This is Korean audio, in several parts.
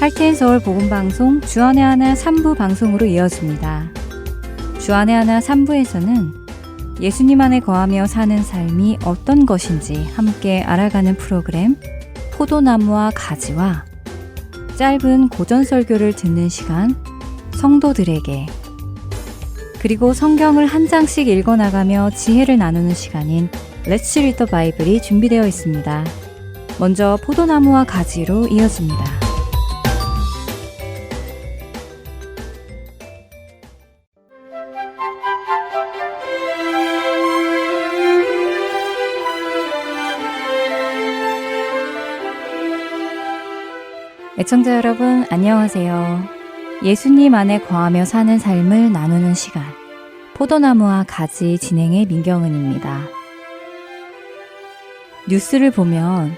할텐서울 복음방송 주안의 하나 3부 방송으로 이어집니다. 주안의 하나 3부에서는 예수님 안에 거하며 사는 삶이 어떤 것인지 함께 알아가는 프로그램 포도나무와 가지와 짧은 고전설교를 듣는 시간 성도들에게, 그리고 성경을 한 장씩 읽어나가며 지혜를 나누는 시간인 Let's Read the Bible이 준비되어 있습니다. 먼저 포도나무와 가지로 이어집니다. 애청자 여러분, 안녕하세요. 예수님 안에 거하며 사는 삶을 나누는 시간, 포도나무와 가지 진행의 민경은입니다. 뉴스를 보면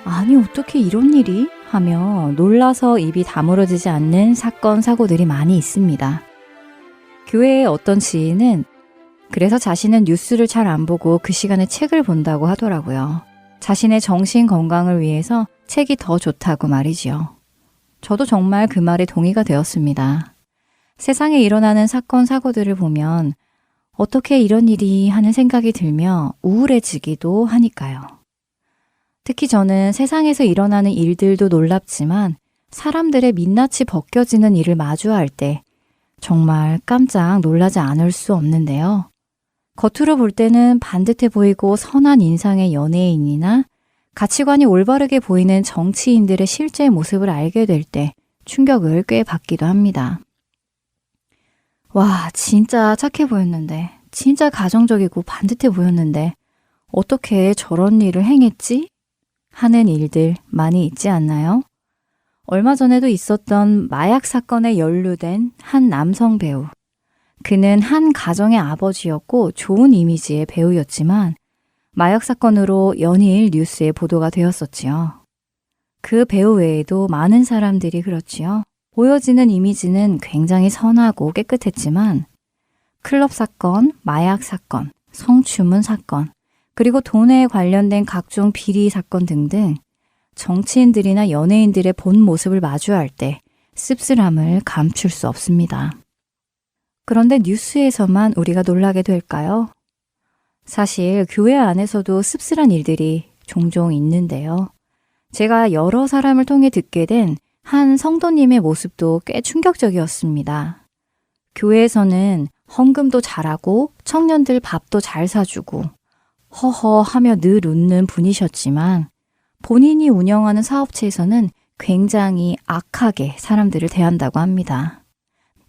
아니 어떻게 이런 일이? 하며 놀라서 입이 다물어지지 않는 사건, 사고들이 많이 있습니다. 교회의 어떤 지인은 그래서 자신은 뉴스를 잘 안 보고 그 시간에 책을 본다고 하더라고요. 자신의 정신 건강을 위해서 책이 더 좋다고 말이지요. 저도 정말 그 말에 동의가 되었습니다. 세상에 일어나는 사건, 사고들을 보면 어떻게 이런 일이 하는 생각이 들며 우울해지기도 하니까요. 특히 저는 세상에서 일어나는 일들도 놀랍지만 사람들의 민낯이 벗겨지는 일을 마주할 때 정말 깜짝 놀라지 않을 수 없는데요. 겉으로 볼 때는 반듯해 보이고 선한 인상의 연예인이나 가치관이 올바르게 보이는 정치인들의 실제 모습을 알게 될 때 충격을 꽤 받기도 합니다. 와, 진짜 착해 보였는데, 진짜 가정적이고 반듯해 보였는데 어떻게 저런 일을 행했지? 하는 일들 많이 있지 않나요? 얼마 전에도 있었던 마약 사건에 연루된 한 남성 배우. 그는 한 가정의 아버지였고 좋은 이미지의 배우였지만 마약 사건으로 연일 뉴스에 보도가 되었었지요. 그 배우 외에도 많은 사람들이 그렇지요. 보여지는 이미지는 굉장히 선하고 깨끗했지만 클럽 사건, 마약 사건, 성추문 사건, 그리고 돈에 관련된 각종 비리 사건 등등 정치인들이나 연예인들의 본 모습을 마주할 때 씁쓸함을 감출 수 없습니다. 그런데 뉴스에서만 우리가 놀라게 될까요? 사실 교회 안에서도 씁쓸한 일들이 종종 있는데요. 제가 여러 사람을 통해 듣게 된 한 성도님의 모습도 꽤 충격적이었습니다. 교회에서는 헌금도 잘하고 청년들 밥도 잘 사주고 허허하며 늘 웃는 분이셨지만 본인이 운영하는 사업체에서는 굉장히 악하게 사람들을 대한다고 합니다.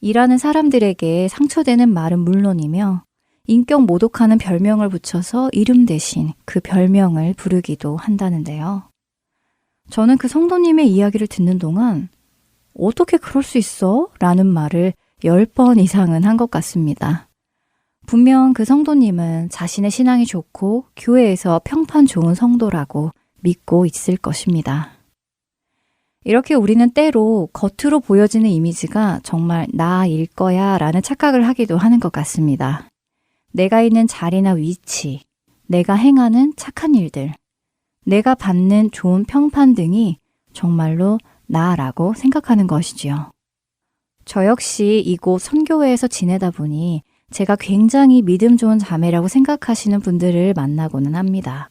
일하는 사람들에게 상처되는 말은 물론이며 인격 모독하는 별명을 붙여서 이름 대신 그 별명을 부르기도 한다는데요. 저는 그 성도님의 이야기를 듣는 동안 어떻게 그럴 수 있어? 라는 말을 10번 이상은 한 것 같습니다. 분명 그 성도님은 자신의 신앙이 좋고 교회에서 평판 좋은 성도라고 믿고 있을 것입니다. 이렇게 우리는 때로 겉으로 보여지는 이미지가 정말 나일 거야 라는 착각을 하기도 하는 것 같습니다. 내가 있는 자리나 위치, 내가 행하는 착한 일들, 내가 받는 좋은 평판 등이 정말로 나라고 생각하는 것이지요. 저 역시 이곳 선교회에서 지내다 보니 제가 굉장히 믿음 좋은 자매라고 생각하시는 분들을 만나고는 합니다.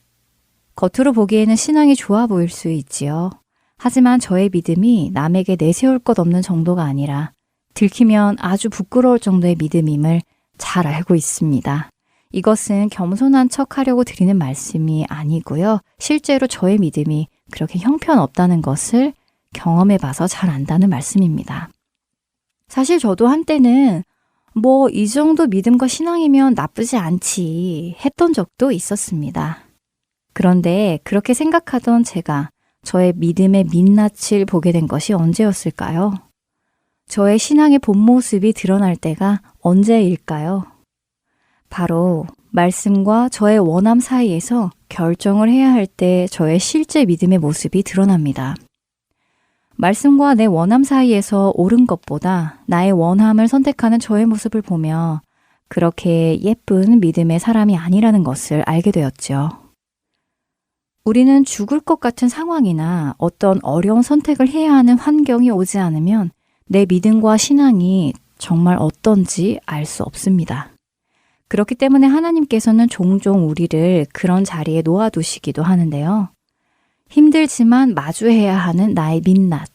겉으로 보기에는 신앙이 좋아 보일 수 있지요. 하지만 저의 믿음이 남에게 내세울 것 없는 정도가 아니라 들키면 아주 부끄러울 정도의 믿음임을 잘 알고 있습니다. 이것은 겸손한 척 하려고 드리는 말씀이 아니고요. 실제로 저의 믿음이 그렇게 형편없다는 것을 경험해 봐서 잘 안다는 말씀입니다. 사실 저도 한때는 이 정도 믿음과 신앙이면 나쁘지 않지 했던 적도 있었습니다. 그런데 그렇게 생각하던 제가 저의 믿음의 민낯을 보게 된 것이 언제였을까요? 저의 신앙의 본 모습이 드러날 때가 언제일까요? 바로 말씀과 저의 원함 사이에서 결정을 해야 할 때 저의 실제 믿음의 모습이 드러납니다. 말씀과 내 원함 사이에서 옳은 것보다 나의 원함을 선택하는 저의 모습을 보며 그렇게 예쁜 믿음의 사람이 아니라는 것을 알게 되었죠. 우리는 죽을 것 같은 상황이나 어떤 어려운 선택을 해야 하는 환경이 오지 않으면 내 믿음과 신앙이 정말 어떤지 알 수 없습니다. 그렇기 때문에 하나님께서는 종종 우리를 그런 자리에 놓아두시기도 하는데요. 힘들지만 마주해야 하는 나의 민낯.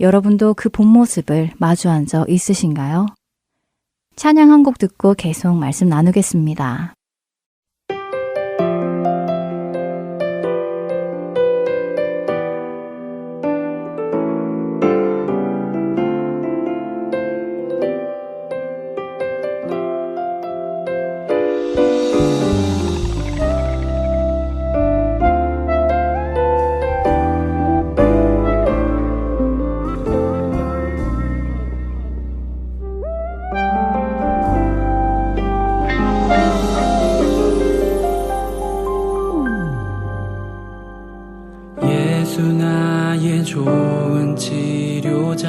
여러분도 그 본 모습을 마주한 적 있으신가요? 찬양 한 곡 듣고 계속 말씀 나누겠습니다. 예수 나의 좋은 치료자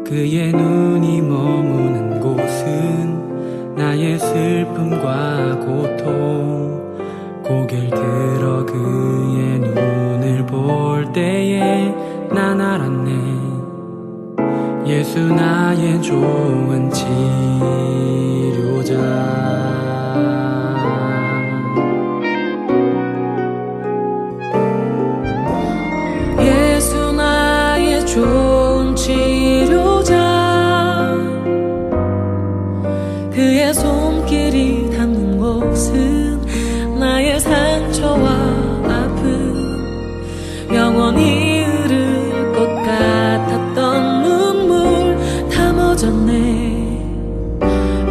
그의 눈이 머무는 곳은 나의 슬픔과 고통 고개를 들어 그의 눈을 볼 때에 난 알았네 예수 나의 좋은 치료자 좋은 치료자 그의 손길이 닿는 곳은 나의 상처와 아픔 영원히 흐를 것 같았던 눈물 다 멎었네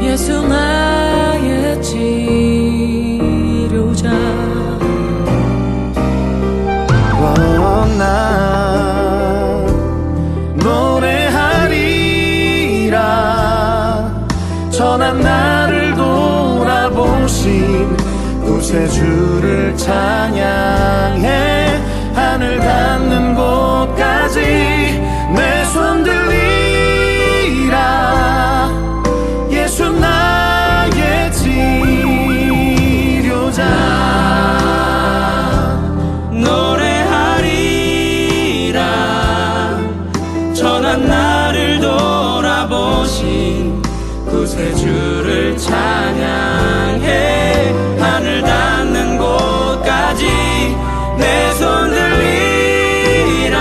예수 나의 치료자 선한 나를 돌아보신 구세주를 찬양해 하늘 닿는 곳까지 내 손 들리라 예수 나의 치료자 노래하리라 선한 나를 돌아보신 구세주를 찬양해 하늘 닿는 곳까지 내 손 들리라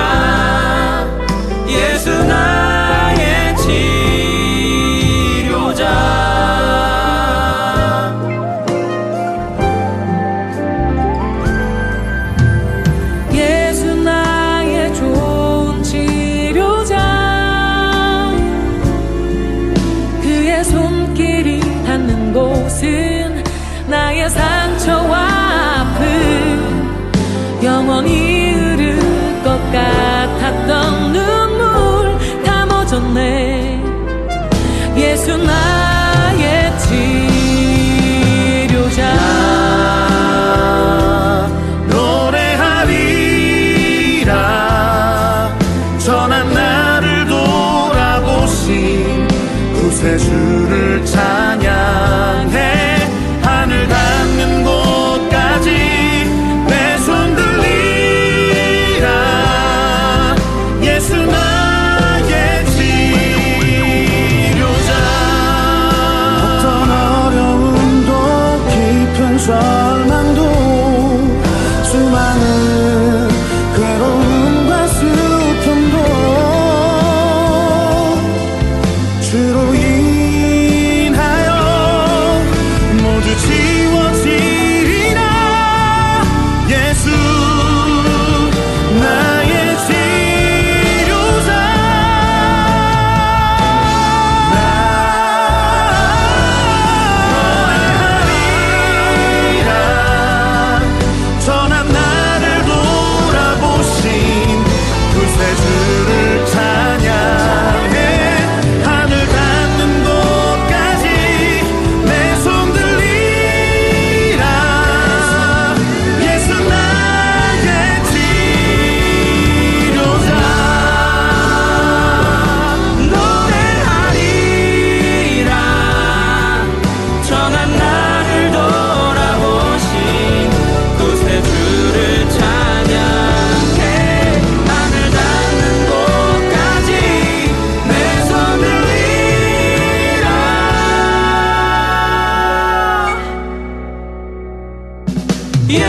예수 나의 치료자 예수 나의 좋은 치료자 그의 손길이 닿는 곳은 나의 상처와 아픔 영원히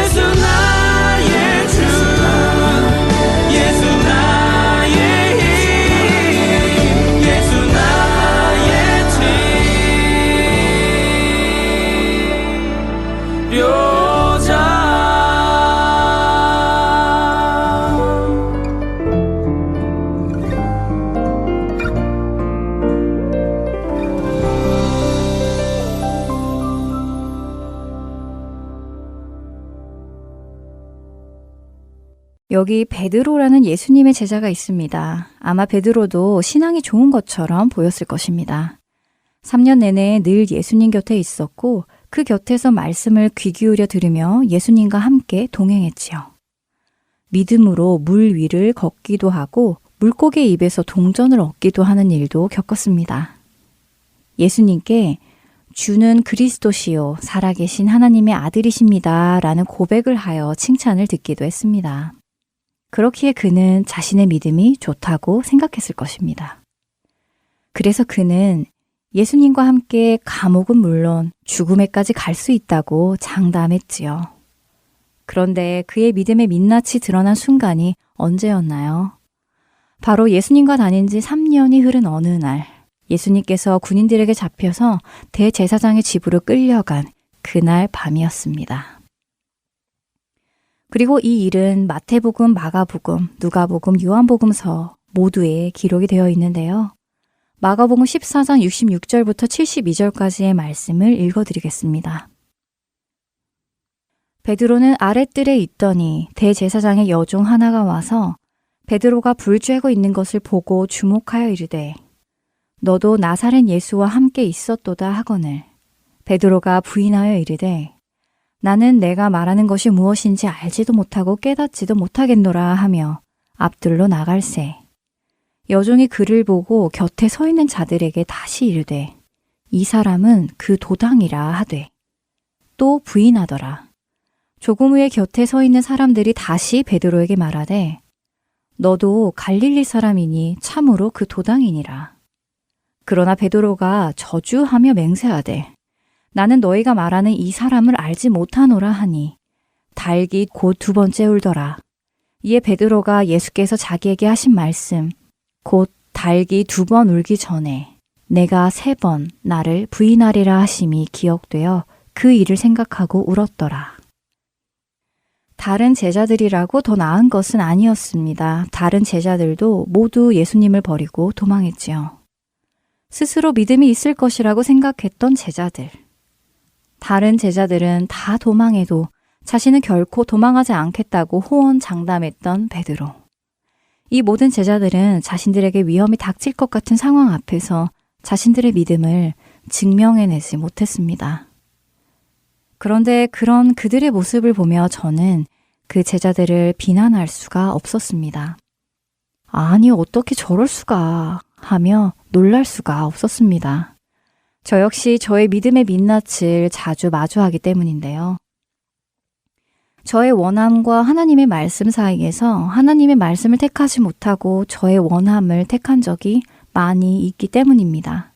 예수 나의 주 예수 나의 힘 예수 나의 치료자 여기 베드로라는 예수님의 제자가 있습니다. 아마 베드로도 신앙이 좋은 것처럼 보였을 것입니다. 3년 내내 늘 예수님 곁에 있었고 그 곁에서 말씀을 귀 기울여 들으며 예수님과 함께 동행했지요. 믿음으로 물 위를 걷기도 하고 물고기 입에서 동전을 얻기도 하는 일도 겪었습니다. 예수님께 주는 그리스도시요 살아계신 하나님의 아들이십니다 라는 고백을 하여 칭찬을 듣기도 했습니다. 그렇기에 그는 자신의 믿음이 좋다고 생각했을 것입니다. 그래서 그는 예수님과 함께 감옥은 물론 죽음에까지 갈 수 있다고 장담했지요. 그런데 그의 믿음의 민낯이 드러난 순간이 언제였나요? 바로 예수님과 다닌 지 3년이 흐른 어느 날 예수님께서 군인들에게 잡혀서 대제사장의 집으로 끌려간 그날 밤이었습니다. 그리고 이 일은 마태복음, 마가복음, 누가복음, 요한복음서 모두에 기록이 되어 있는데요. 마가복음 14장 66절부터 72절까지의 말씀을 읽어드리겠습니다. 베드로는 아랫뜰에 있더니 대제사장의 여종 하나가 와서 베드로가 불 쬐고 있는 것을 보고 주목하여 이르되 너도 나사렛 예수와 함께 있었도다 하거늘 베드로가 부인하여 이르되 나는 내가 말하는 것이 무엇인지 알지도 못하고 깨닫지도 못하겠노라 하며 앞들로 나갈새. 여종이 그를 보고 곁에 서 있는 자들에게 다시 이르되 이 사람은 그 도당이라 하되 또 부인하더라. 조금 후에 곁에 서 있는 사람들이 다시 베드로에게 말하되 너도 갈릴리 사람이니 참으로 그 도당이니라. 그러나 베드로가 저주하며 맹세하되 나는 너희가 말하는 이 사람을 알지 못하노라 하니 달기 곧 2번째 울더라. 이에 베드로가 예수께서 자기에게 하신 말씀 곧 달기 2번 울기 전에 내가 3번 나를 부인하리라 하심이 기억되어 그 일을 생각하고 울었더라. 다른 제자들이라고 더 나은 것은 아니었습니다. 다른 제자들도 모두 예수님을 버리고 도망했지요. 스스로 믿음이 있을 것이라고 생각했던 제자들. 다른 제자들은 다 도망해도 자신은 결코 도망하지 않겠다고 호언장담했던 베드로. 이 모든 제자들은 자신들에게 위험이 닥칠 것 같은 상황 앞에서 자신들의 믿음을 증명해내지 못했습니다. 그런데 그런 그들의 모습을 보며 저는 그 제자들을 비난할 수가 없었습니다. 아니, 어떻게 저럴 수가 하며 놀랄 수가 없었습니다. 저 역시 저의 믿음의 민낯을 자주 마주하기 때문인데요. 저의 원함과 하나님의 말씀 사이에서 하나님의 말씀을 택하지 못하고 저의 원함을 택한 적이 많이 있기 때문입니다.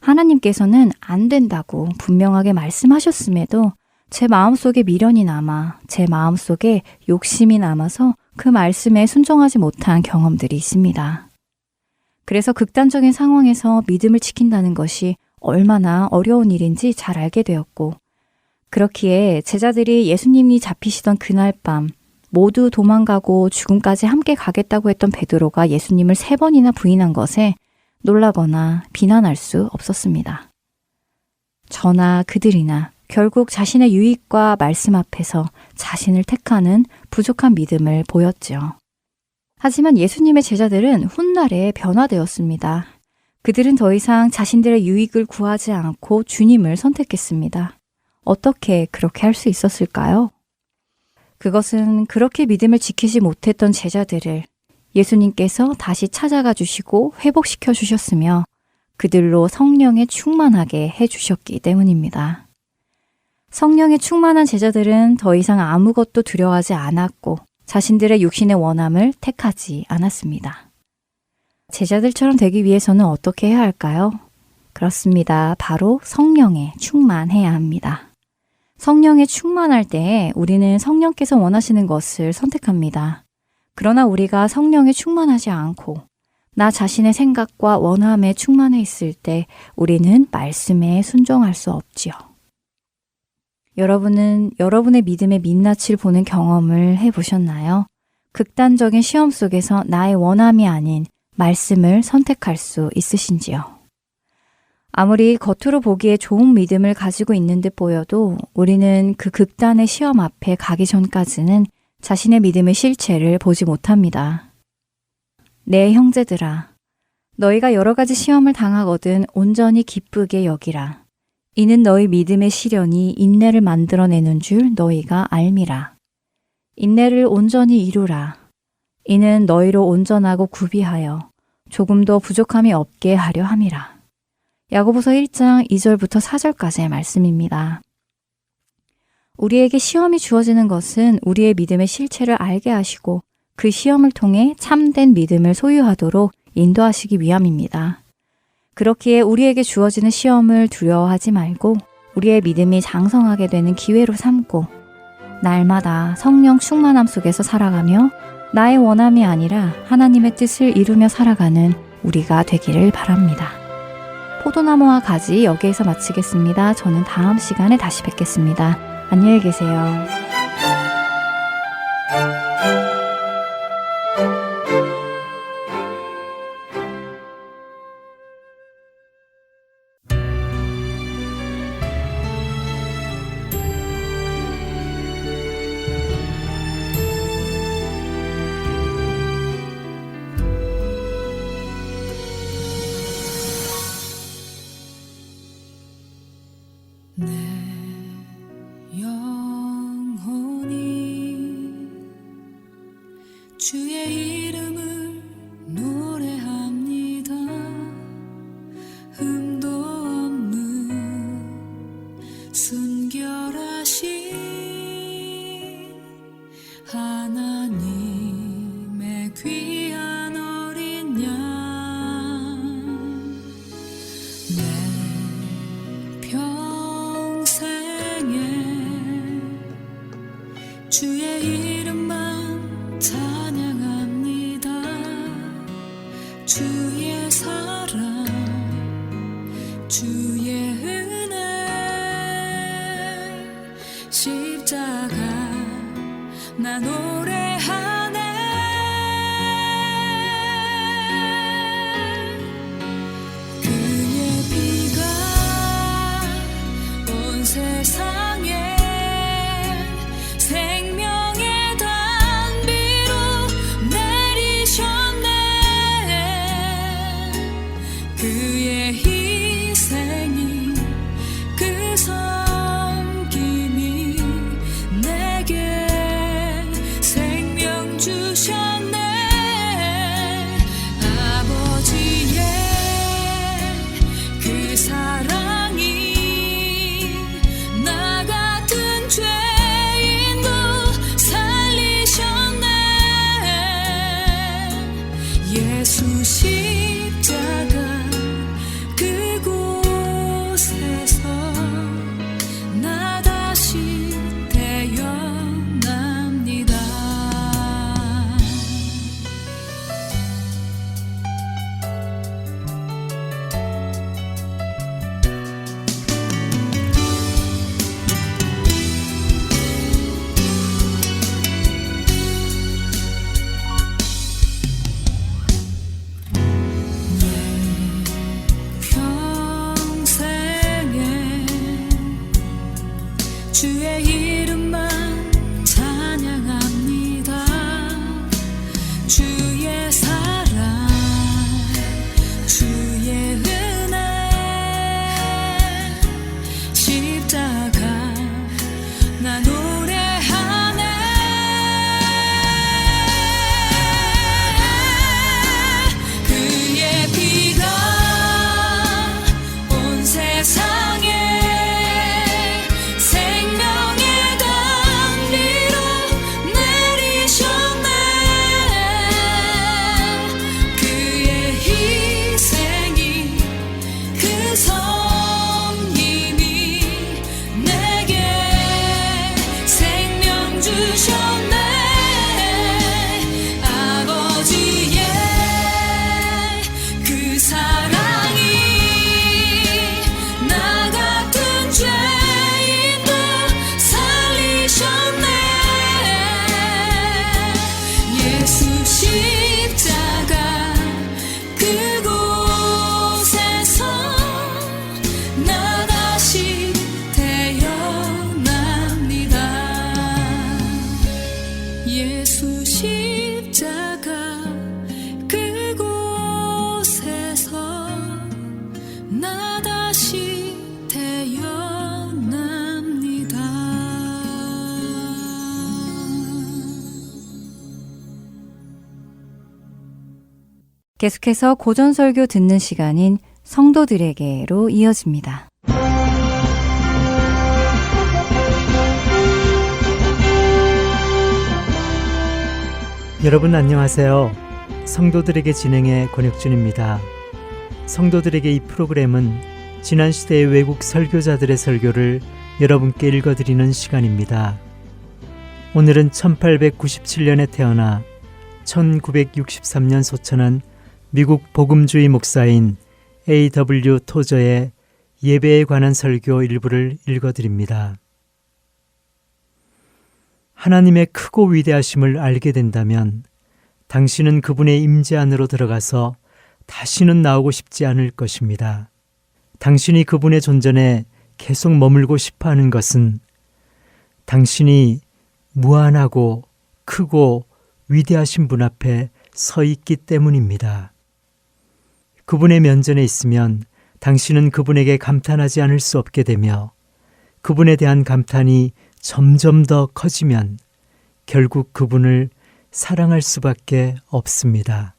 하나님께서는 안 된다고 분명하게 말씀하셨음에도 제 마음속에 미련이 남아 제 마음속에 욕심이 남아서 그 말씀에 순종하지 못한 경험들이 있습니다. 그래서 극단적인 상황에서 믿음을 지킨다는 것이 얼마나 어려운 일인지 잘 알게 되었고 그렇기에 제자들이 예수님이 잡히시던 그날 밤 모두 도망가고 죽음까지 함께 가겠다고 했던 베드로가 예수님을 3번이나 부인한 것에 놀라거나 비난할 수 없었습니다. 저나 그들이나 결국 자신의 유익과 말씀 앞에서 자신을 택하는 부족한 믿음을 보였죠. 하지만 예수님의 제자들은 훗날에 변화되었습니다. 그들은 더 이상 자신들의 유익을 구하지 않고 주님을 선택했습니다. 어떻게 그렇게 할 수 있었을까요? 그것은 그렇게 믿음을 지키지 못했던 제자들을 예수님께서 다시 찾아가 주시고 회복시켜 주셨으며 그들로 성령에 충만하게 해주셨기 때문입니다. 성령에 충만한 제자들은 더 이상 아무것도 두려워하지 않았고 자신들의 육신의 원함을 택하지 않았습니다. 제자들처럼 되기 위해서는 어떻게 해야 할까요? 그렇습니다. 바로 성령에 충만해야 합니다. 성령에 충만할 때 우리는 성령께서 원하시는 것을 선택합니다. 그러나 우리가 성령에 충만하지 않고 나 자신의 생각과 원함에 충만해 있을 때 우리는 말씀에 순종할 수 없지요. 여러분은 여러분의 믿음의 민낯을 보는 경험을 해보셨나요? 극단적인 시험 속에서 나의 원함이 아닌 말씀을 선택할 수 있으신지요? 아무리 겉으로 보기에 좋은 믿음을 가지고 있는 듯 보여도 우리는 그 극단의 시험 앞에 가기 전까지는 자신의 믿음의 실체를 보지 못합니다. 내 형제들아, 너희가 여러 가지 시험을 당하거든 온전히 기쁘게 여기라. 이는 너희 믿음의 시련이 인내를 만들어내는 줄 너희가 알미라. 인내를 온전히 이루라. 이는 너희로 온전하고 구비하여 조금도 부족함이 없게 하려 함이라. 야고보서 1장 2절부터 4절까지의 말씀입니다. 우리에게 시험이 주어지는 것은 우리의 믿음의 실체를 알게 하시고 그 시험을 통해 참된 믿음을 소유하도록 인도하시기 위함입니다. 그렇기에 우리에게 주어지는 시험을 두려워하지 말고 우리의 믿음이 장성하게 되는 기회로 삼고 날마다 성령 충만함 속에서 살아가며 나의 원함이 아니라 하나님의 뜻을 이루며 살아가는 우리가 되기를 바랍니다. 포도나무와 가지 여기에서 마치겠습니다. 저는 다음 시간에 다시 뵙겠습니다. 안녕히 계세요. 내 영혼이 주의 이름을 노래합니다. 흠도 없는 순결하신 하나님의 귀한 어린 양, 내 평생에 주의 이름만 찬양합니다. 주의 사랑, 주의 은혜, 십자가 나 노래하네. 그의 피가 온 세상에 생명의 단비로 내리셨네. 그의 희생이 그 섬김이 내게 주셨네. 아버지의 그 사랑이 나 같은 죄인도 살리셨네. 예수 십자가 그곳에서 나 다시 태어납니다. 예수 십자가 그곳에서 나 다시 태어납니다. 계속해서 고전설교 듣는 시간인 성도들에게로 이어집니다. 여러분 안녕하세요. 성도들에게 진행의 권혁준입니다. 성도들에게 이 프로그램은 지난 시대의 외국 설교자들의 설교를 여러분께 읽어드리는 시간입니다. 오늘은 1897년에 태어나 1963년 소천한 미국 복음주의 목사인 A.W. 토저의 예배에 관한 설교 일부를 읽어드립니다. 하나님의 크고 위대하심을 알게 된다면 당신은 그분의 임재 안으로 들어가서 다시는 나오고 싶지 않을 것입니다. 당신이 그분의 존전에 계속 머물고 싶어 하는 것은 당신이 무한하고 크고 위대하신 분 앞에 서 있기 때문입니다. 그분의 면전에 있으면 당신은 그분에게 감탄하지 않을 수 없게 되며 그분에 대한 감탄이 점점 더 커지면 결국 그분을 사랑할 수밖에 없습니다.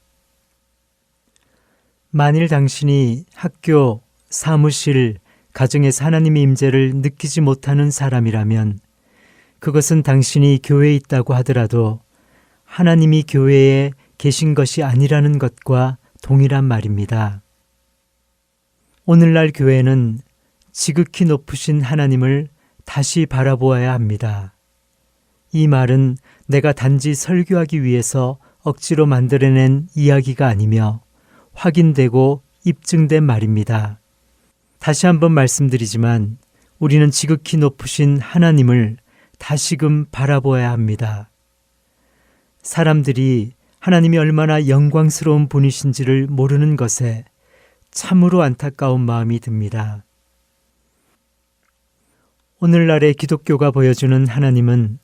만일 당신이 학교, 사무실, 가정에서 하나님의 임재를 느끼지 못하는 사람이라면 그것은 당신이 교회에 있다고 하더라도 하나님이 교회에 계신 것이 아니라는 것과 동일한 말입니다. 오늘날 교회는 지극히 높으신 하나님을 다시 바라보아야 합니다. 이 말은 내가 단지 설교하기 위해서 억지로 만들어낸 이야기가 아니며 확인되고 입증된 말입니다. 다시 한번 말씀드리지만 우리는 지극히 높으신 하나님을 다시금 바라보아야 합니다. 사람들이 하나님이 얼마나 영광스러운 분이신지를 모르는 것에 참으로 안타까운 마음이 듭니다. 오늘날의 기독교가 보여주는 하나님은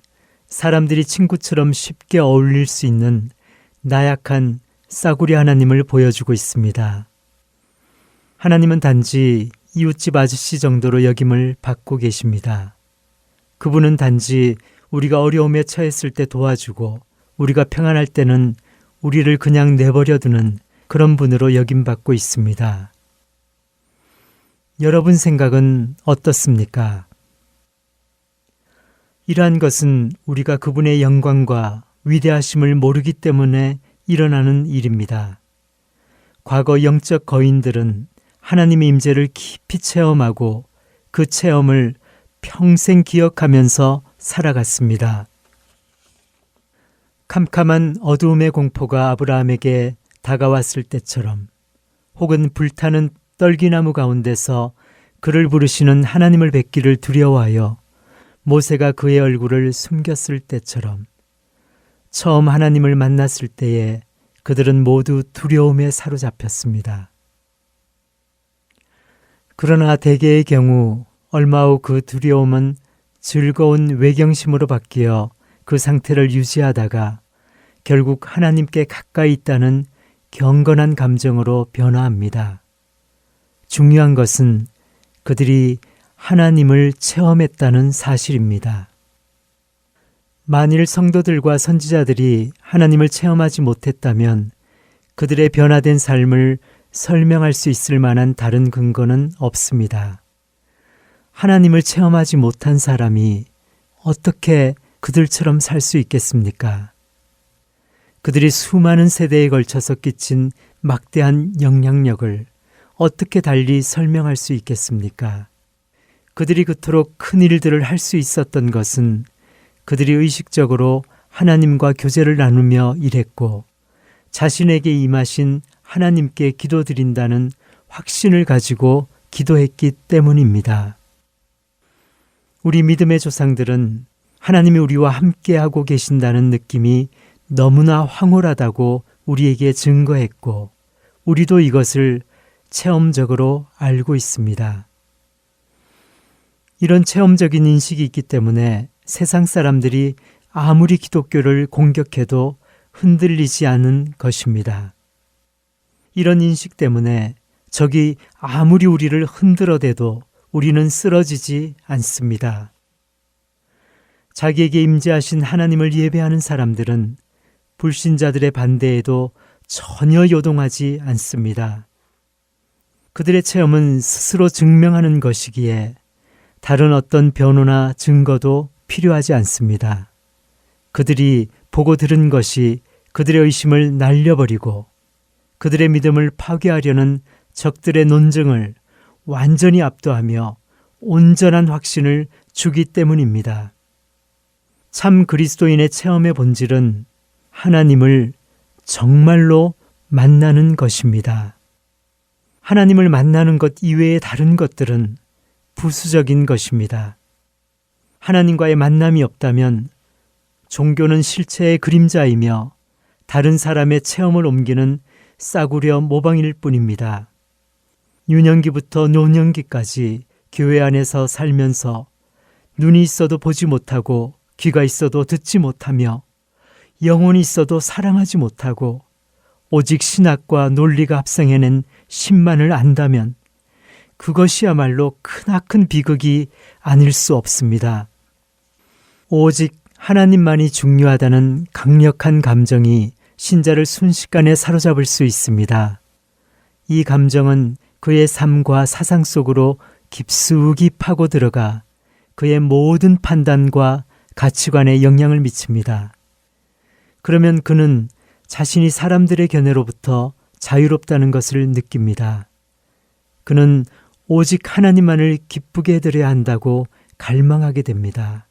사람들이 친구처럼 쉽게 어울릴 수 있는 나약한 싸구려 하나님을 보여주고 있습니다. 하나님은 단지 이웃집 아저씨 정도로 여김을 받고 계십니다. 그분은 단지 우리가 어려움에 처했을 때 도와주고 우리가 평안할 때는 우리를 그냥 내버려두는 그런 분으로 여김받고 있습니다. 여러분 생각은 어떻습니까? 이러한 것은 우리가 그분의 영광과 위대하심을 모르기 때문에 일어나는 일입니다. 과거 영적 거인들은 하나님의 임재를 깊이 체험하고 그 체험을 평생 기억하면서 살아갔습니다. 캄캄한 어두움의 공포가 아브라함에게 다가왔을 때처럼 혹은 불타는 떨기나무 가운데서 그를 부르시는 하나님을 뵙기를 두려워하여 모세가 그의 얼굴을 숨겼을 때처럼 처음 하나님을 만났을 때에 그들은 모두 두려움에 사로잡혔습니다. 그러나 대개의 경우 얼마 후 그 두려움은 즐거운 외경심으로 바뀌어 그 상태를 유지하다가 결국 하나님께 가까이 있다는 경건한 감정으로 변화합니다. 중요한 것은 그들이 하나님을 체험했다는 사실입니다. 만일 성도들과 선지자들이 하나님을 체험하지 못했다면 그들의 변화된 삶을 설명할 수 있을 만한 다른 근거는 없습니다. 하나님을 체험하지 못한 사람이 어떻게 그들처럼 살 수 있겠습니까? 그들이 수많은 세대에 걸쳐서 끼친 막대한 영향력을 어떻게 달리 설명할 수 있겠습니까? 그들이 그토록 큰 일들을 할 수 있었던 것은 그들이 의식적으로 하나님과 교제를 나누며 일했고 자신에게 임하신 하나님께 기도드린다는 확신을 가지고 기도했기 때문입니다. 우리 믿음의 조상들은 하나님이 우리와 함께하고 계신다는 느낌이 너무나 황홀하다고 우리에게 증거했고 우리도 이것을 체험적으로 알고 있습니다. 이런 체험적인 인식이 있기 때문에 세상 사람들이 아무리 기독교를 공격해도 흔들리지 않은 것입니다. 이런 인식 때문에 적이 아무리 우리를 흔들어대도 우리는 쓰러지지 않습니다. 자기에게 임재하신 하나님을 예배하는 사람들은 불신자들의 반대에도 전혀 요동하지 않습니다. 그들의 체험은 스스로 증명하는 것이기에 다른 어떤 변호나 증거도 필요하지 않습니다. 그들이 보고 들은 것이 그들의 의심을 날려버리고 그들의 믿음을 파괴하려는 적들의 논증을 완전히 압도하며 온전한 확신을 주기 때문입니다. 참 그리스도인의 체험의 본질은 하나님을 정말로 만나는 것입니다. 하나님을 만나는 것 이외의 다른 것들은 부수적인 것입니다. 하나님과의 만남이 없다면 종교는 실체의 그림자이며 다른 사람의 체험을 옮기는 싸구려 모방일 뿐입니다. 유년기부터 노년기까지 교회 안에서 살면서 눈이 있어도 보지 못하고 귀가 있어도 듣지 못하며 영혼이 있어도 사랑하지 못하고 오직 신학과 논리가 합성해낸 신만을 안다면 그것이야말로 크나큰 비극이 아닐 수 없습니다. 오직 하나님만이 중요하다는 강력한 감정이 신자를 순식간에 사로잡을 수 있습니다. 이 감정은 그의 삶과 사상 속으로 깊숙이 파고 들어가 그의 모든 판단과 가치관에 영향을 미칩니다. 그러면 그는 자신이 사람들의 견해로부터 자유롭다는 것을 느낍니다. 그는 오직 하나님만을 기쁘게 해드려야 한다고 갈망하게 됩니다.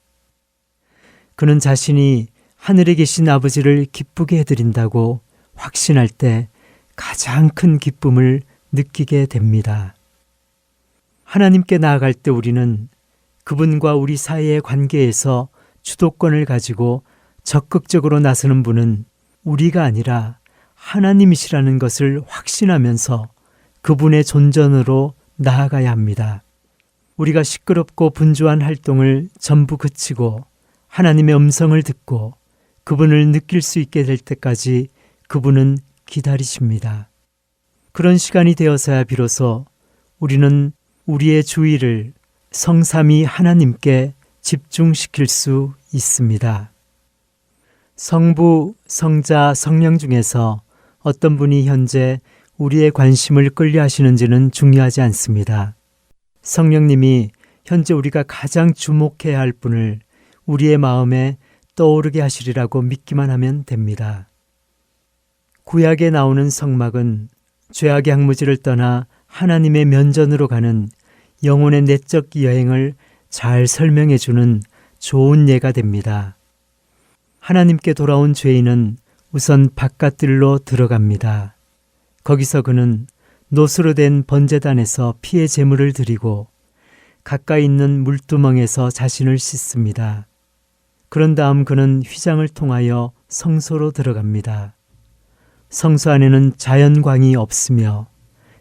그는 자신이 하늘에 계신 아버지를 기쁘게 해드린다고 확신할 때 가장 큰 기쁨을 느끼게 됩니다. 하나님께 나아갈 때 우리는 그분과 우리 사이의 관계에서 주도권을 가지고 적극적으로 나서는 분은 우리가 아니라 하나님이시라는 것을 확신하면서 그분의 존전으로 나아가야 합니다. 우리가 시끄럽고 분주한 활동을 전부 그치고 하나님의 음성을 듣고 그분을 느낄 수 있게 될 때까지 그분은 기다리십니다. 그런 시간이 되어서야 비로소 우리는 우리의 주의를 성삼위 하나님께 집중시킬 수 있습니다. 성부, 성자, 성령 중에서 어떤 분이 현재 우리의 관심을 끌려 하시는지는 중요하지 않습니다. 성령님이 현재 우리가 가장 주목해야 할 분을 우리의 마음에 떠오르게 하시리라고 믿기만 하면 됩니다. 구약에 나오는 성막은 죄악의 항무지를 떠나 하나님의 면전으로 가는 영혼의 내적 여행을 잘 설명해 주는 좋은 예가 됩니다. 하나님께 돌아온 죄인은 우선 바깥들로 들어갑니다. 거기서 그는 노수로 된 번제단에서 피의 제물을 드리고 가까이 있는 물두멍에서 자신을 씻습니다. 그런 다음 그는 휘장을 통하여 성소로 들어갑니다. 성소 안에는 자연광이 없으며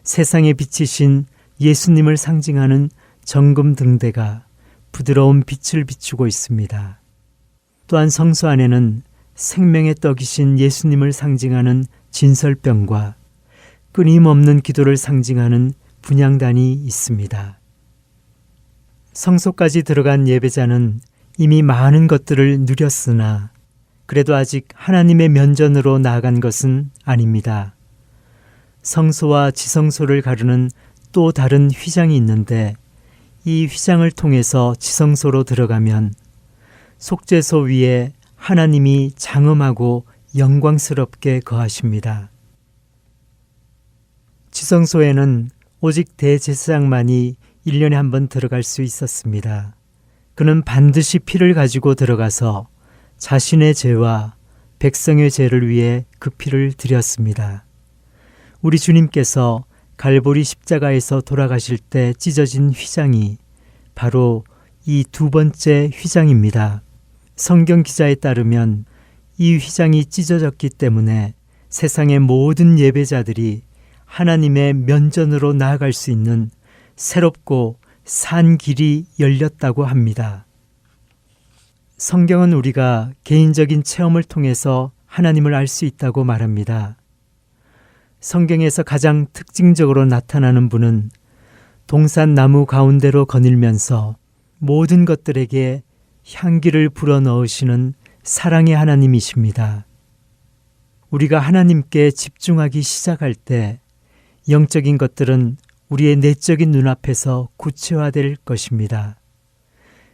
세상에 비치신 예수님을 상징하는 정금 등대가 부드러운 빛을 비추고 있습니다. 또한 성소 안에는 생명의 떡이신 예수님을 상징하는 진설병과 끊임없는 기도를 상징하는 분향단이 있습니다. 성소까지 들어간 예배자는 이미 많은 것들을 누렸으나 그래도 아직 하나님의 면전으로 나아간 것은 아닙니다. 성소와 지성소를 가르는 또 다른 휘장이 있는데 이 휘장을 통해서 지성소로 들어가면 속죄소 위에 하나님이 장엄하고 영광스럽게 거하십니다. 지성소에는 오직 대제사장만이 1년에 한 번 들어갈 수 있었습니다. 그는 반드시 피를 가지고 들어가서 자신의 죄와 백성의 죄를 위해 그 피를 드렸습니다. 우리 주님께서 갈보리 십자가에서 돌아가실 때 찢어진 휘장이 바로 이 두 번째 휘장입니다. 성경 기자에 따르면 이 휘장이 찢어졌기 때문에 세상의 모든 예배자들이 하나님의 면전으로 나아갈 수 있는 새롭고 산 길이 열렸다고 합니다. 성경은 우리가 개인적인 체험을 통해서 하나님을 알 수 있다고 말합니다. 성경에서 가장 특징적으로 나타나는 분은 동산 나무 가운데로 거닐면서 모든 것들에게 향기를 불어넣으시는 사랑의 하나님이십니다. 우리가 하나님께 집중하기 시작할 때 영적인 것들은 우리의 내적인 눈앞에서 구체화될 것입니다.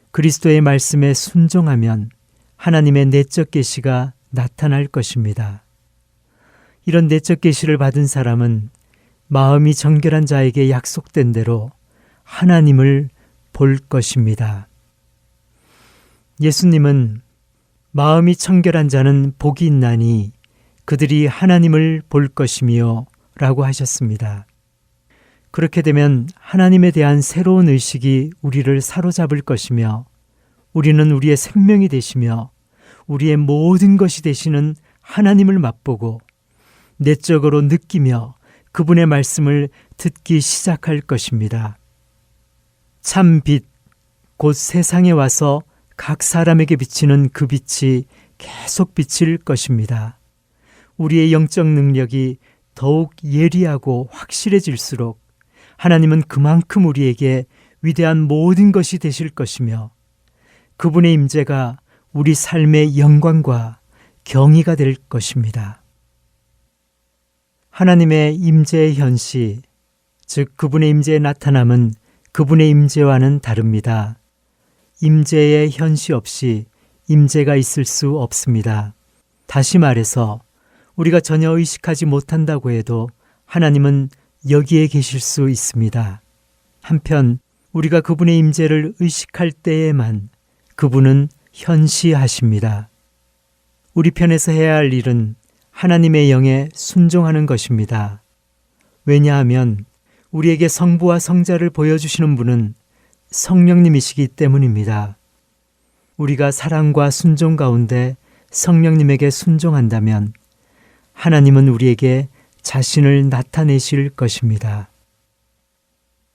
그리스도의 말씀에 순종하면 하나님의 내적 계시가 나타날 것입니다. 이런 내적 계시를 받은 사람은 마음이 정결한 자에게 약속된 대로 하나님을 볼 것입니다. 예수님은 마음이 청결한 자는 복이 있나니 그들이 하나님을 볼 것이며 라고 하셨습니다. 그렇게 되면 하나님에 대한 새로운 의식이 우리를 사로잡을 것이며 우리는 우리의 생명이 되시며 우리의 모든 것이 되시는 하나님을 맛보고 내적으로 느끼며 그분의 말씀을 듣기 시작할 것입니다. 참 빛, 곧 세상에 와서 각 사람에게 비치는 그 빛이 계속 비칠 것입니다. 우리의 영적 능력이 더욱 예리하고 확실해질수록 하나님은 그만큼 우리에게 위대한 모든 것이 되실 것이며 그분의 임재가 우리 삶의 영광과 경의가 될 것입니다. 하나님의 임재의 현시, 즉 그분의 임재의 나타남은 그분의 임재와는 다릅니다. 임재의 현시 없이 임재가 있을 수 없습니다. 다시 말해서 우리가 전혀 의식하지 못한다고 해도 하나님은 여기에 계실 수 있습니다. 한편 우리가 그분의 임재를 의식할 때에만 그분은 현시하십니다. 우리 편에서 해야 할 일은 하나님의 영에 순종하는 것입니다. 왜냐하면 우리에게 성부와 성자를 보여주시는 분은 성령님이시기 때문입니다. 우리가 사랑과 순종 가운데 성령님에게 순종한다면 하나님은 우리에게 자신을 나타내실 것입니다.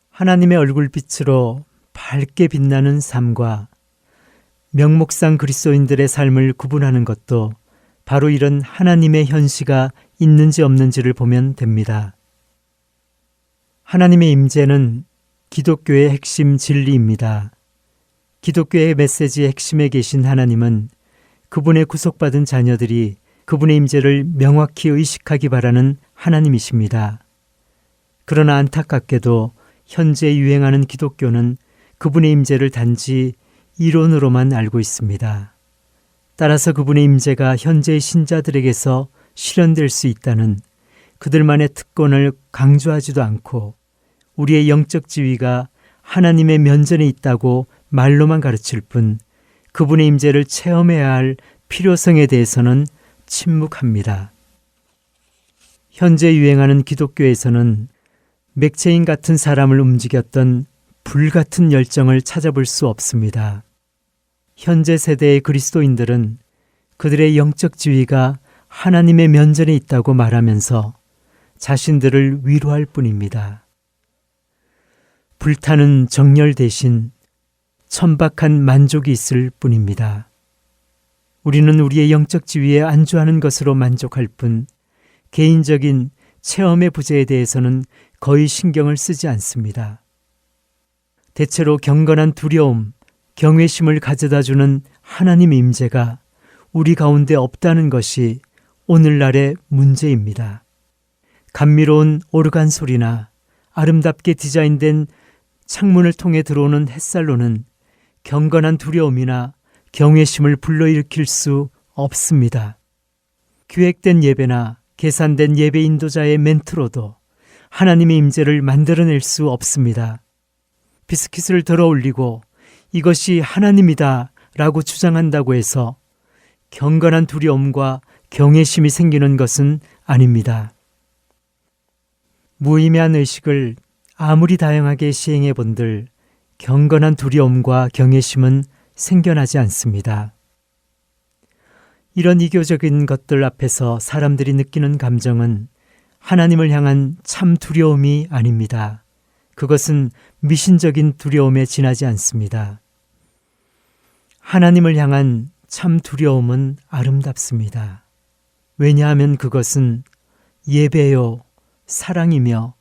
하나님의 얼굴빛으로 밝게 빛나는 삶과 명목상 그리스도인들의 삶을 구분하는 것도 바로 이런 하나님의 현시가 있는지 없는지를 보면 됩니다. 하나님의 임재는 기독교의 핵심 진리입니다. 기독교의 메시지의 핵심에 계신 하나님은 그분의 구속받은 자녀들이 그분의 임재를 명확히 의식하기 바라는 하나님이십니다. 그러나 안타깝게도 현재 유행하는 기독교는 그분의 임재를 단지 이론으로만 알고 있습니다. 따라서 그분의 임재가 현재의 신자들에게서 실현될 수 있다는 그들만의 특권을 강조하지도 않고 우리의 영적 지위가 하나님의 면전에 있다고 말로만 가르칠 뿐 그분의 임재를 체험해야 할 필요성에 대해서는 침묵합니다. 현재 유행하는 기독교에서는 맥체인 같은 사람을 움직였던 불같은 열정을 찾아볼 수 없습니다. 현재 세대의 그리스도인들은 그들의 영적 지위가 하나님의 면전에 있다고 말하면서 자신들을 위로할 뿐입니다. 불타는 정열 대신 천박한 만족이 있을 뿐입니다. 우리는 우리의 영적 지위에 안주하는 것으로 만족할 뿐 개인적인 체험의 부재에 대해서는 거의 신경을 쓰지 않습니다. 대체로 경건한 두려움, 경외심을 가져다주는 하나님의 임재가 우리 가운데 없다는 것이 오늘날의 문제입니다. 감미로운 오르간 소리나 아름답게 디자인된 창문을 통해 들어오는 햇살로는 경건한 두려움이나 경외심을 불러일으킬 수 없습니다. 기획된 예배나 계산된 예배 인도자의 멘트로도 하나님의 임재를 만들어낼 수 없습니다. 비스킷을 들어 올리고 이것이 하나님이다 라고 주장한다고 해서 경건한 두려움과 경외심이 생기는 것은 아닙니다. 무의미한 의식을 아무리 다양하게 시행해 본들 경건한 두려움과 경외심은 생겨나지 않습니다. 이런 이교적인 것들 앞에서 사람들이 느끼는 감정은 하나님을 향한 참 두려움이 아닙니다. 그것은 미신적인 두려움에 지나지 않습니다. 하나님을 향한 참 두려움은 아름답습니다. 왜냐하면 그것은 예배요, 사랑이며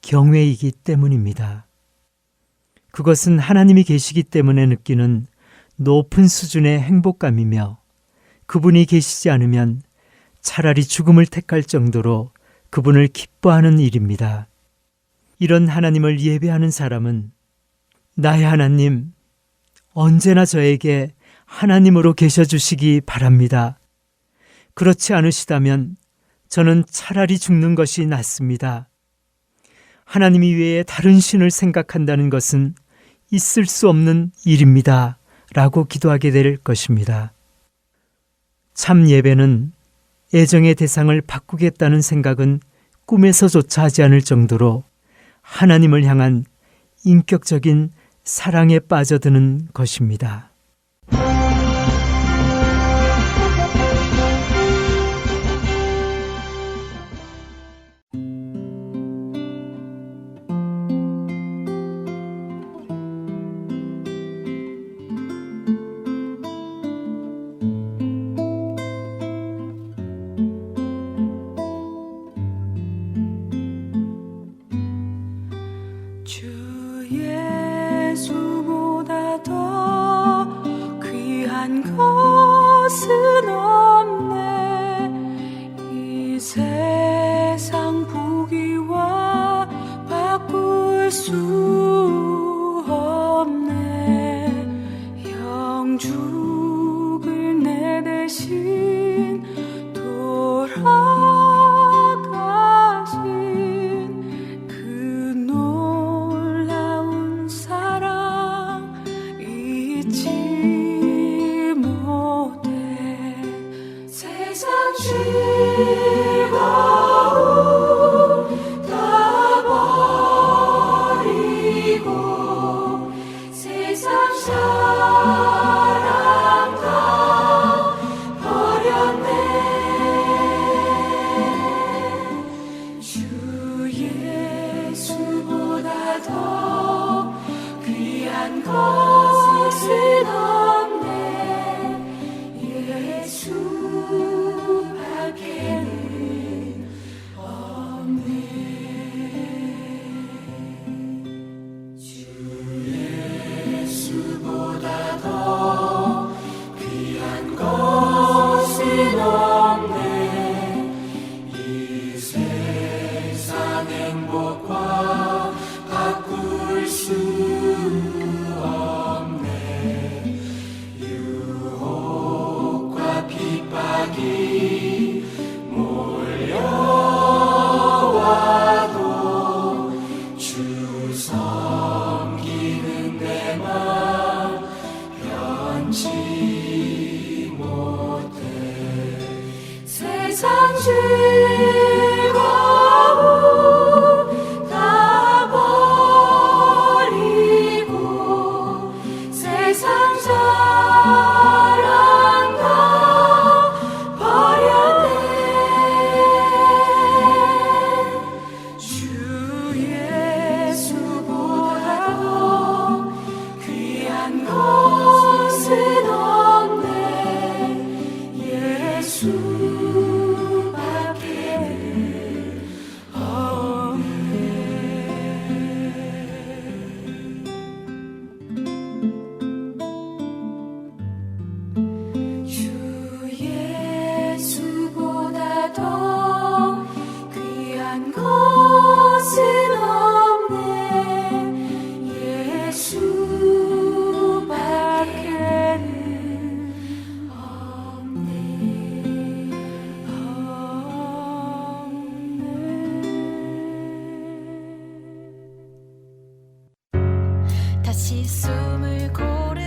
경외이기 때문입니다. 그것은 하나님이 계시기 때문에 느끼는 높은 수준의 행복감이며 그분이 계시지 않으면 차라리 죽음을 택할 정도로 그분을 기뻐하는 일입니다. 이런 하나님을 예배하는 사람은 나의 하나님, 언제나 저에게 하나님으로 계셔주시기 바랍니다. 그렇지 않으시다면 저는 차라리 죽는 것이 낫습니다. 하나님 이외에 다른 신을 생각한다는 것은 있을 수 없는 일입니다. 라고 기도하게 될 것입니다. 참 예배는 애정의 대상을 바꾸겠다는 생각은 꿈에서조차 하지 않을 정도로 하나님을 향한 인격적인 사랑에 빠져드는 것입니다. 주 예수보다 더 귀한 것은 없네. 이 세상 부귀와 바꿀 수 없네. 영 죽을 내 대신 돌아가신 그 놀라운 사랑 잊지 못해. 세상 즐거움 다 버리고 세상 사랑 다 버렸네. 주 예수보다 더 귀한 것은 없네. 예수밖에는 없네. 주 예수보다 더 귀한 것은 없네. 이 세상 행복과 바꿀 수 없네. 유혹과 핍박이 몰려와도 주 섬기는 내 맘 변치 못해. 세상 즐거움 다 버리고 세상 사랑 다 버렸네. 주 예수보다 더 귀한 것은 없네. 예수밖에는 없네. 주 예수보다 더 귀한 것은 없네. 예수밖에는 없네. 다시 숨을 고르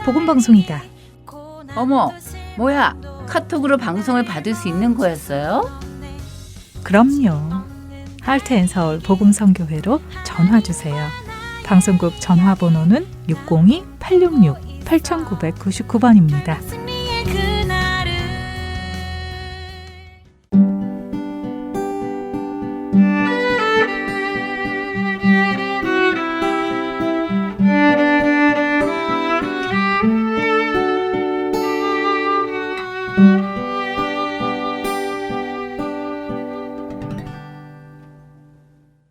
복음방송이다. 어머, 뭐야? 카톡으로 방송을 받을 수 있는 거였어요? 그럼요. 할트앤서울 복음선교회로 전화주세요. 방송국 전화번호는 602-866-8999번입니다.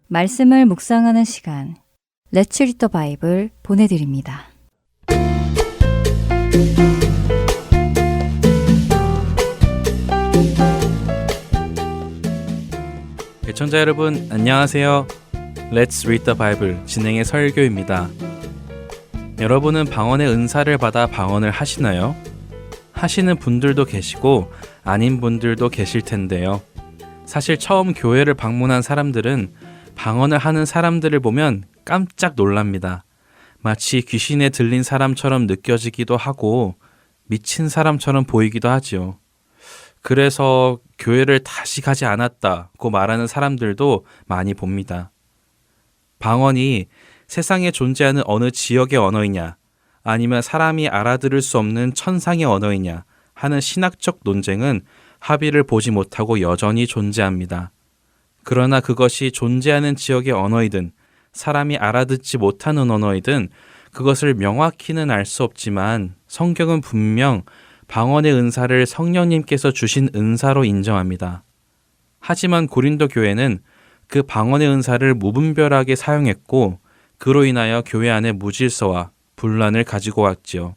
말씀을 묵상하는 시간, Let's Read the Bible 보내드립니다. 애청자 여러분, 안녕하세요. Let's Read the Bible 진행의 설교입니다. 여러분은 방언의 은사를 받아 방언을 하시나요? 하시는 분들도 계시고 아닌 분들도 계실 텐데요. 사실 처음 교회를 방문한 사람들은 방언을 하는 사람들을 보면 깜짝 놀랍니다. 마치 귀신에 들린 사람처럼 느껴지기도 하고 미친 사람처럼 보이기도 하지요. 그래서 교회를 다시 가지 않았다고 말하는 사람들도 많이 봅니다. 방언이 세상에 존재하는 어느 지역의 언어이냐, 아니면 사람이 알아들을 수 없는 천상의 언어이냐 하는 신학적 논쟁은 합의를 보지 못하고 여전히 존재합니다. 그러나 그것이 존재하는 지역의 언어이든 사람이 알아듣지 못하는 언어이든 그것을 명확히는 알 수 없지만 성경은 분명 방언의 은사를 성령님께서 주신 은사로 인정합니다. 하지만 고린도 교회는 그 방언의 은사를 무분별하게 사용했고 그로 인하여 교회 안에 무질서와 분란을 가지고 왔지요.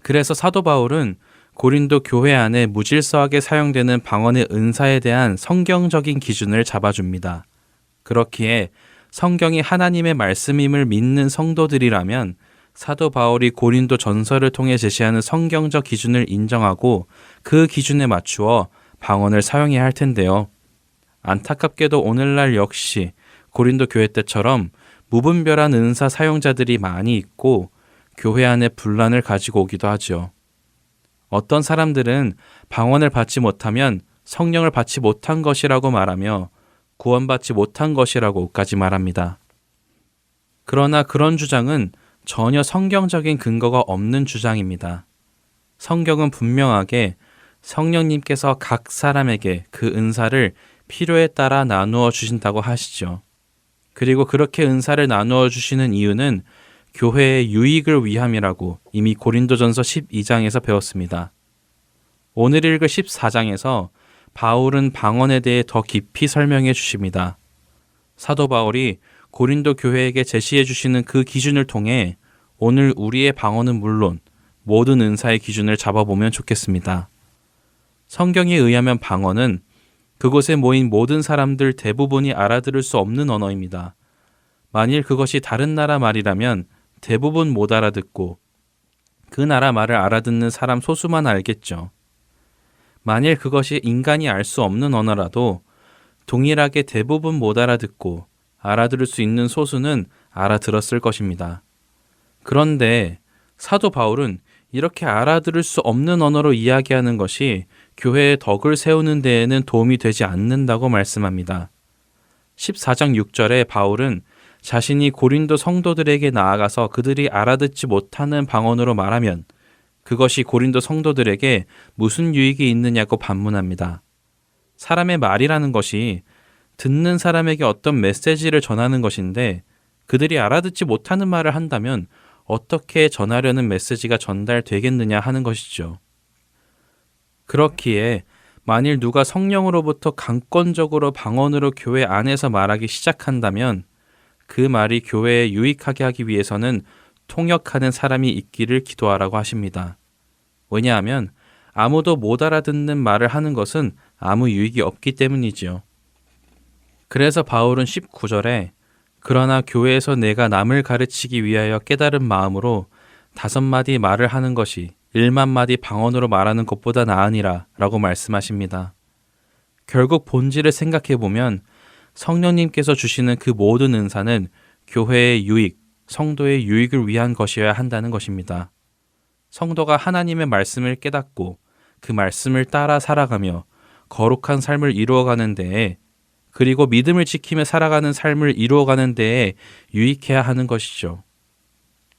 그래서 사도 바울은 고린도 교회 안에 무질서하게 사용되는 방언의 은사에 대한 성경적인 기준을 잡아줍니다. 그렇기에 성경이 하나님의 말씀임을 믿는 성도들이라면 사도 바울이 고린도 전서를 통해 제시하는 성경적 기준을 인정하고 그 기준에 맞추어 방언을 사용해야 할 텐데요. 안타깝게도 오늘날 역시 고린도 교회 때처럼 무분별한 은사 사용자들이 많이 있고 교회 안에 분란을 가지고 오기도 하죠. 어떤 사람들은 방언을 받지 못하면 성령을 받지 못한 것이라고 말하며 구원받지 못한 것이라고까지 말합니다. 그러나 그런 주장은 전혀 성경적인 근거가 없는 주장입니다. 성경은 분명하게 성령님께서 각 사람에게 그 은사를 필요에 따라 나누어 주신다고 하시죠. 그리고 그렇게 은사를 나누어 주시는 이유는 교회의 유익을 위함이라고 이미 고린도전서 12장에서 배웠습니다. 오늘 읽을 14장에서 바울은 방언에 대해 더 깊이 설명해 주십니다. 사도 바울이 고린도 교회에게 제시해 주시는 그 기준을 통해 오늘 우리의 방언은 물론 모든 은사의 기준을 잡아보면 좋겠습니다. 성경에 의하면 방언은 그곳에 모인 모든 사람들 대부분이 알아들을 수 없는 언어입니다. 만일 그것이 다른 나라 말이라면 대부분 못 알아듣고 그 나라 말을 알아듣는 사람 소수만 알겠죠. 만일 그것이 인간이 알 수 없는 언어라도 동일하게 대부분 못 알아듣고 알아들을 수 있는 소수는 알아들었을 것입니다. 그런데 사도 바울은 이렇게 알아들을 수 없는 언어로 이야기하는 것이 교회의 덕을 세우는 데에는 도움이 되지 않는다고 말씀합니다. 14장 6절에 바울은 자신이 고린도 성도들에게 나아가서 그들이 알아듣지 못하는 방언으로 말하면 그것이 고린도 성도들에게 무슨 유익이 있느냐고 반문합니다. 사람의 말이라는 것이 듣는 사람에게 어떤 메시지를 전하는 것인데 그들이 알아듣지 못하는 말을 한다면 어떻게 전하려는 메시지가 전달되겠느냐 하는 것이죠. 그렇기에 만일 누가 성령으로부터 강권적으로 방언으로 교회 안에서 말하기 시작한다면 그 말이 교회에 유익하게 하기 위해서는 통역하는 사람이 있기를 기도하라고 하십니다. 왜냐하면 아무도 못 알아듣는 말을 하는 것은 아무 유익이 없기 때문이지요. 그래서 바울은 19절에 그러나 교회에서 내가 남을 가르치기 위하여 깨달은 마음으로 5마디 말을 하는 것이 1만마디 방언으로 말하는 것보다 나으니라 라고 말씀하십니다. 결국 본질을 생각해보면 성령님께서 주시는 그 모든 은사는 교회의 유익, 성도의 유익을 위한 것이어야 한다는 것입니다. 성도가 하나님의 말씀을 깨닫고 그 말씀을 따라 살아가며 거룩한 삶을 이루어가는 데에, 그리고 믿음을 지키며 살아가는 삶을 이루어가는 데에 유익해야 하는 것이죠.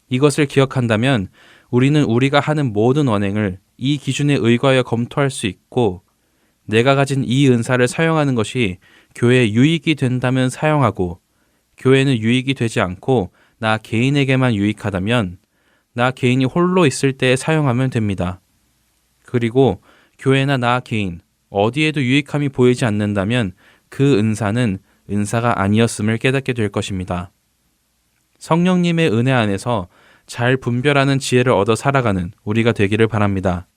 이것을 기억한다면 우리는 우리가 하는 모든 언행을 이 기준에 의거하여 검토할 수 있고, 내가 가진 이 은사를 사용하는 것이 교회에 유익이 된다면 사용하고, 교회는 유익이 되지 않고 나 개인에게만 유익하다면 나 개인이 홀로 있을 때에 사용하면 됩니다. 그리고 교회나 나 개인 어디에도 유익함이 보이지 않는다면 그 은사는 은사가 아니었음을 깨닫게 될 것입니다. 성령님의 은혜 안에서 잘 분별하는 지혜를 얻어 살아가는 우리가 되기를 바랍니다.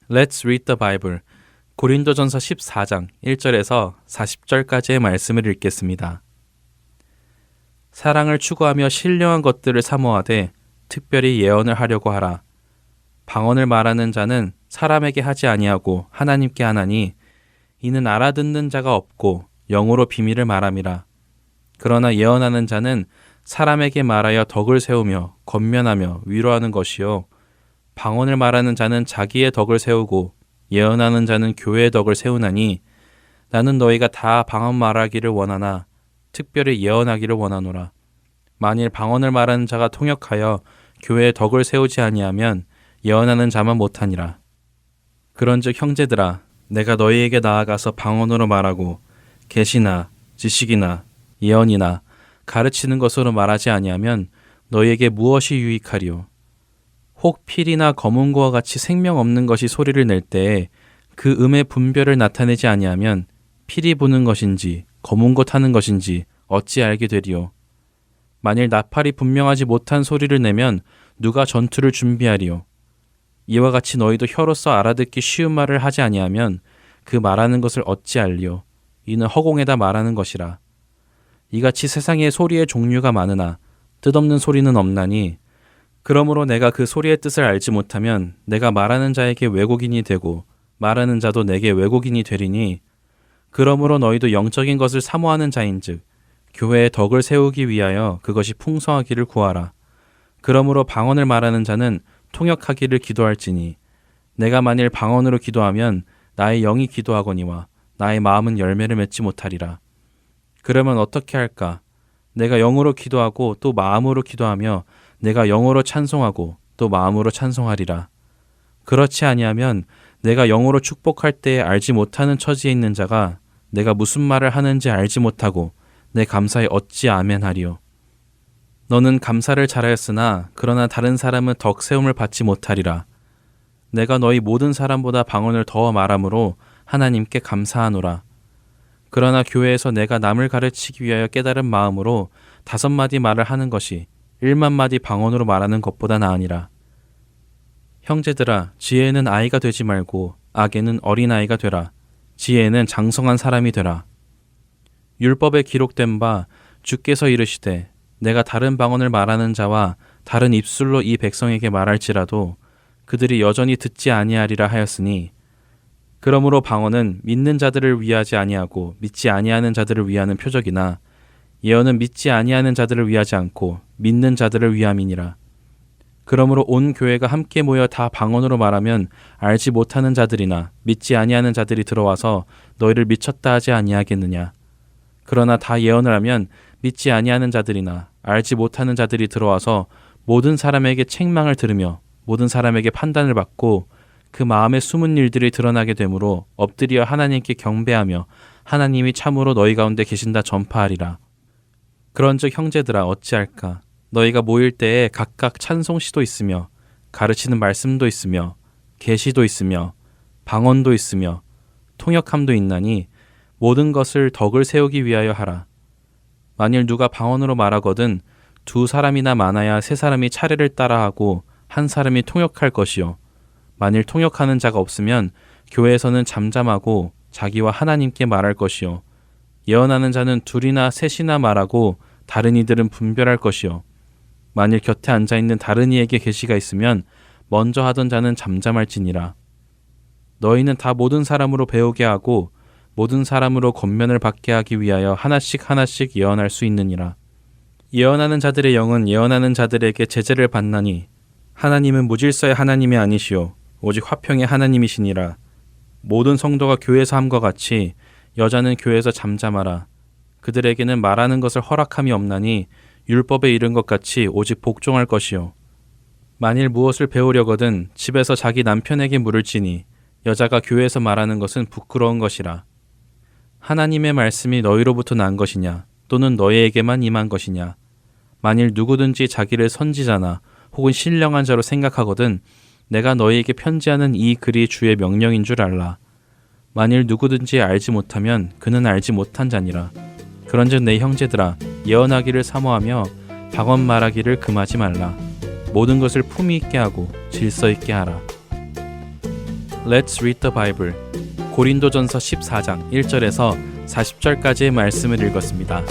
Let's read the Bible. 고린도전서 14장 1절에서 40절까지의 말씀을 읽겠습니다. 사랑을 추구하며 신령한 것들을 사모하되 특별히 예언을 하려고 하라. 방언을 말하는 자는 사람에게 하지 아니하고 하나님께 하나니 이는 알아듣는 자가 없고 영으로 비밀을 말함이라. 그러나 예언하는 자는 사람에게 말하여 덕을 세우며 권면하며 위로하는 것이요. 방언을 말하는 자는 자기의 덕을 세우고 예언하는 자는 교회의 덕을 세우나니 나는 너희가 다 방언 말하기를 원하나 특별히 예언하기를 원하노라. 만일 방언을 말하는 자가 통역하여 교회의 덕을 세우지 아니하면 예언하는 자만 못하니라. 그런즉 형제들아, 내가 너희에게 나아가서 방언으로 말하고 계시나 지식이나 예언이나 가르치는 것으로 말하지 아니하면 너희에게 무엇이 유익하리요? 혹 필이나 검은고와 같이 생명 없는 것이 소리를 낼 때에 그 음의 분별을 나타내지 아니하면 필이 부는 것인지 검은고 타는 것인지 어찌 알게 되리요? 만일 나팔이 분명하지 못한 소리를 내면 누가 전투를 준비하리요? 이와 같이 너희도 혀로서 알아듣기 쉬운 말을 하지 아니하면 그 말하는 것을 어찌 알리요? 이는 허공에다 말하는 것이라. 이같이 세상에 소리의 종류가 많으나 뜻없는 소리는 없나니, 그러므로 내가 그 소리의 뜻을 알지 못하면 내가 말하는 자에게 왜곡인이 되고 말하는 자도 내게 왜곡인이 되리니, 그러므로 너희도 영적인 것을 사모하는 자인즉 교회의 덕을 세우기 위하여 그것이 풍성하기를 구하라. 그러므로 방언을 말하는 자는 통역하기를 기도할지니, 내가 만일 방언으로 기도하면 나의 영이 기도하거니와 나의 마음은 열매를 맺지 못하리라. 그러면 어떻게 할까? 내가 영으로 기도하고 또 마음으로 기도하며 내가 영으로 찬송하고 또 마음으로 찬송하리라. 그렇지 아니하면 내가 영으로 축복할 때에 알지 못하는 처지에 있는 자가 내가 무슨 말을 하는지 알지 못하고 내 감사에 어찌 아멘하리요? 너는 감사를 잘하였으나 그러나 다른 사람은 덕 세움을 받지 못하리라. 내가 너희 모든 사람보다 방언을 더 말함으로 하나님께 감사하노라. 그러나 교회에서 내가 남을 가르치기 위하여 깨달은 마음으로 5마디 말을 하는 것이 1만 마디 방언으로 말하는 것보다 나으니라. 형제들아, 지혜는 아이가 되지 말고 악에는 어린아이가 되라. 지혜는 장성한 사람이 되라. 율법에 기록된 바 주께서 이르시되 내가 다른 방언을 말하는 자와 다른 입술로 이 백성에게 말할지라도 그들이 여전히 듣지 아니하리라 하였으니, 그러므로 방언은 믿는 자들을 위하지 아니하고 믿지 아니하는 자들을 위하는 표적이나 예언은 믿지 아니하는 자들을 위하지 않고 믿는 자들을 위함이니라. 그러므로 온 교회가 함께 모여 다 방언으로 말하면 알지 못하는 자들이나 믿지 아니하는 자들이 들어와서 너희를 미쳤다 하지 아니하겠느냐. 그러나 다 예언을 하면 믿지 아니하는 자들이나 알지 못하는 자들이 들어와서 모든 사람에게 책망을 들으며 모든 사람에게 판단을 받고 그 마음에 숨은 일들이 드러나게 되므로 엎드려 하나님께 경배하며 하나님이 참으로 너희 가운데 계신다 전파하리라. 그런즉 형제들아, 어찌할까? 너희가 모일 때에 각각 찬송시도 있으며 가르치는 말씀도 있으며 계시도 있으며 방언도 있으며 통역함도 있나니 모든 것을 덕을 세우기 위하여 하라. 만일 누가 방언으로 말하거든 2사람이나 많아야 3사람이 차례를 따라하고 1사람이 통역할 것이요. 만일 통역하는 자가 없으면 교회에서는 잠잠하고 자기와 하나님께 말할 것이요. 예언하는 자는 2이나 3이나 말하고 다른 이들은 분별할 것이요. 만일 곁에 앉아있는 다른 이에게 계시가 있으면 먼저 하던 자는 잠잠할지니라. 너희는 다 모든 사람으로 배우게 하고 모든 사람으로 권면을 받게 하기 위하여 하나씩 하나씩 예언할 수 있느니라. 예언하는 자들의 영은 예언하는 자들에게 제재를 받나니 하나님은 무질서의 하나님이 아니시오 오직 화평의 하나님이시니라. 모든 성도가 교회에서 함과 같이 여자는 교회에서 잠잠하라. 그들에게는 말하는 것을 허락함이 없나니 율법에 이른 것 같이 오직 복종할 것이요. 만일 무엇을 배우려거든 집에서 자기 남편에게 물을지니 여자가 교회에서 말하는 것은 부끄러운 것이라. 하나님의 말씀이 너희로부터 난 것이냐 또는 너희에게만 임한 것이냐. 만일 누구든지 자기를 선지자나 혹은 신령한 자로 생각하거든 내가 너희에게 편지하는 이 글이 주의 명령인 줄 알라. 만일 누구든지 알지 못하면 그는 알지 못한 자니라. 그런즉 내 형제들아 예언하기를 사모하며 방언 말하기를 금하지 말라. 모든 것을 품위 있게 하고 질서 있게 하라. Let's read the Bible. 고린도전서 14장 1절에서 40절까지의 말씀을 읽었습니다.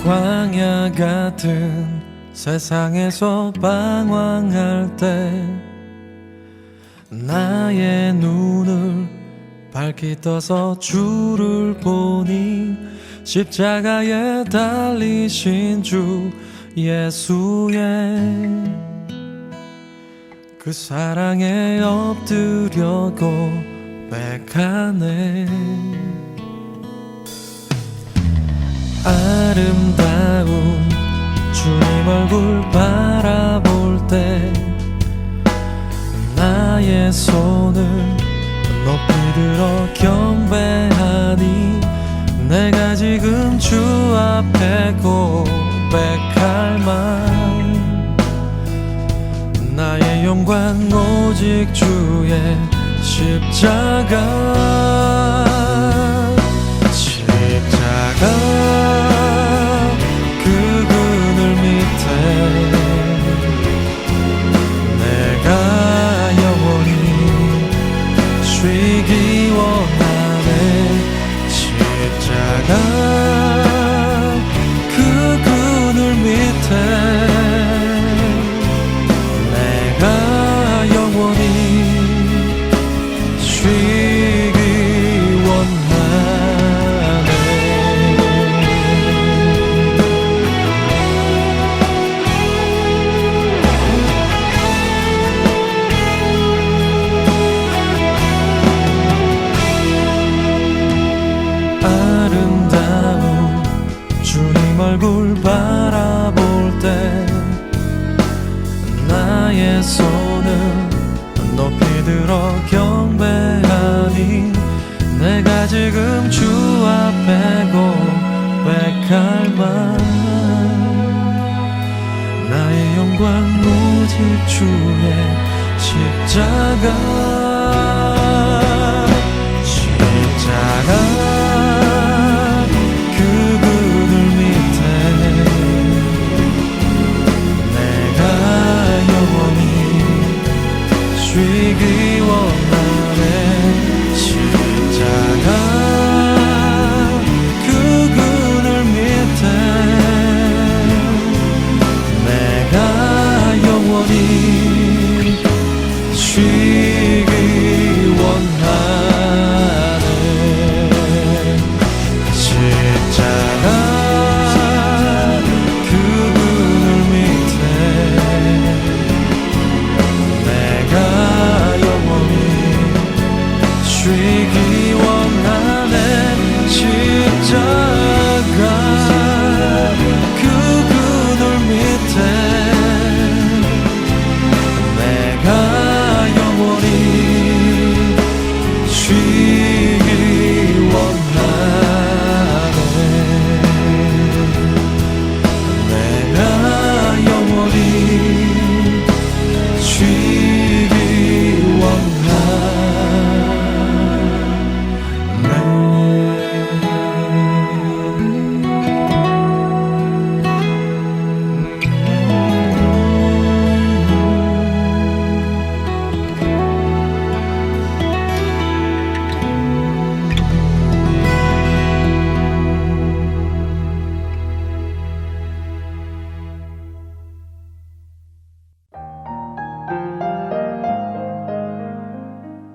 광야 같은 세상에서 방황할 때 나의 눈을 밝히 떠서 주를 보니 십자가에 달리신 주 예수의 그 사랑에 엎드려 고백하네. 아름다운 주님 얼굴 바라볼 때 나의 손을 높이 들어 경배하니 내가 지금 주 앞에 고백할 말 나의 영광 오직 주의 십자가 그 그늘 밑에 내가 영원히 쉬기 원하네. 십자가 그 그늘 밑에 내가 영원히 쉬기 원하네. 아름다운 주님 얼굴 바라볼 때 나의 손을 높이 들어 경배하니 내가 지금 주 앞에 고백할 말 나의 영광 오직 주의 십자가 그 그늘 밑에 내가 영원히 쉬기 원하네. 십자가 그 그늘 밑에 내가 영원히 쉬기 원하네.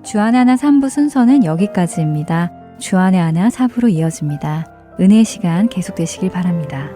주안의 하나 3부 순서는 여기까지입니다. 주안의 하나 4부로 이어집니다. 은혜의 시간 계속되시길 바랍니다.